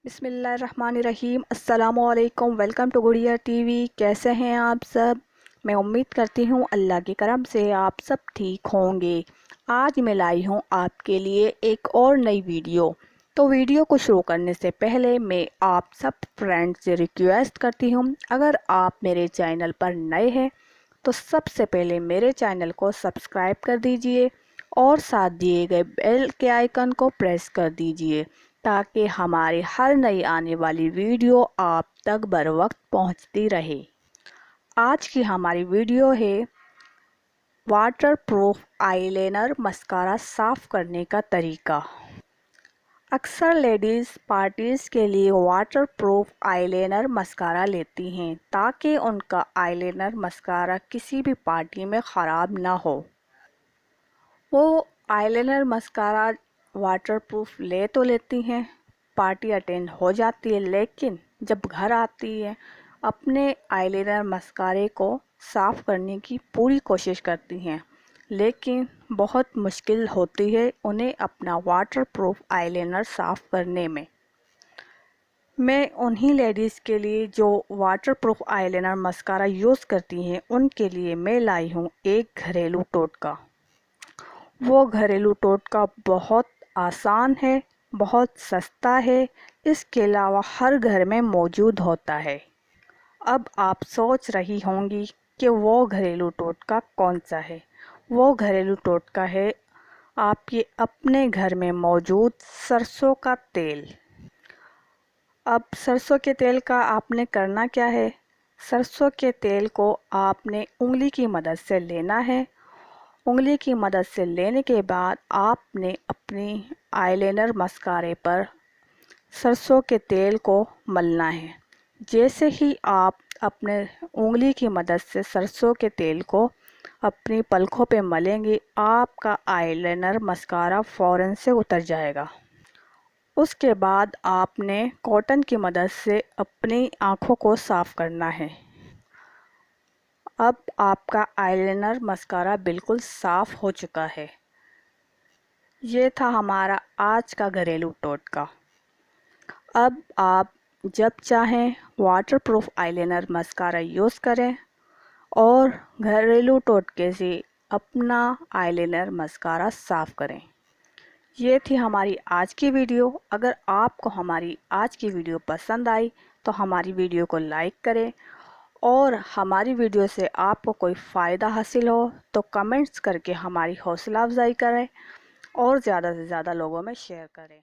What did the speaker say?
बिस्मिल्लाहिर्रहमानिर्रहीम। अस्सलामुअलैकुम। Welcome to गुड़िया टीवी। कैसे हैं आप सब? मैं उम्मीद करती हूँ अल्लाह के करम से आप सब ठीक होंगे। आज मैं लाई हूँ आपके लिए एक और नई वीडियो। तो वीडियो को शुरू करने से पहले मैं आप सब फ्रेंड्स से रिक्वेस्ट करती हूँ, अगर आप मेरे चैनल पर नए हैं तो सबसे पहले मेरे चैनल को सब्सक्राइब कर दीजिए और साथ दिए गए बेल के आइकन को प्रेस कर दीजिए ताकि हमारी हर नई आने वाली वीडियो आप तक बर वक्त पहुँचती रहे। आज की हमारी वीडियो है वाटर प्रूफ आईलाइनर मस्कारा साफ़ करने का तरीका। अक्सर लेडीज़ पार्टीज़ के लिए वाटर प्रूफ आईलाइनर मस्कारा लेती हैं ताकि उनका आईलाइनर मस्कारा किसी भी पार्टी में ख़राब ना हो। वो आईलाइनर मस्कारा वाटरप्रूफ ले तो लेती हैं, पार्टी अटेंड हो जाती है, लेकिन जब घर आती है अपने आईलाइनर मस्कारे को साफ़ करने की पूरी कोशिश करती हैं, लेकिन बहुत मुश्किल होती है उन्हें अपना वाटरप्रूफ आईलाइनर साफ़ करने में। मैं उन्हीं लेडीज़ के लिए जो वाटरप्रूफ आईलाइनर मस्कारा यूज़ करती हैं उनके लिए मैं लाई हूँ एक घरेलू टोटका। वो घरेलू टोटका बहुत आसान है, बहुत सस्ता है, इसके अलावा हर घर में मौजूद होता है। अब आप सोच रही होंगी कि वो घरेलू टोटका कौन सा है। वो घरेलू टोटका है आपके अपने घर में मौजूद सरसों का तेल। अब सरसों के तेल का आपने करना क्या है, सरसों के तेल को आपने उंगली की मदद से लेना है। उंगली की मदद से लेने के बाद आपने अपनी आईलाइनर मस्कारे पर सरसों के तेल को मलना है। जैसे ही आप अपने उंगली की मदद से सरसों के तेल को अपनी पलकों पे मलेंगे, आपका आईलाइनर मस्कारा फ़ौरन से उतर जाएगा। उसके बाद आपने कॉटन की मदद से अपनी आँखों को साफ़ करना है। अब आपका आईलाइनर मस्कारा बिल्कुल साफ़ हो चुका है। ये था हमारा आज का घरेलू टोटका। अब आप जब चाहें वाटरप्रूफ आईलाइनर मस्कारा यूज़ करें और घरेलू टोटके से अपना आईलाइनर मस्कारा साफ़ करें। ये थी हमारी आज की वीडियो। अगर आपको हमारी आज की वीडियो पसंद आई तो हमारी वीडियो को लाइक करें और हमारी वीडियो से आपको कोई फ़ायदा हासिल हो तो कमेंट्स करके हमारी हौसला अफजाई करें और ज़्यादा से ज़्यादा लोगों में शेयर करें।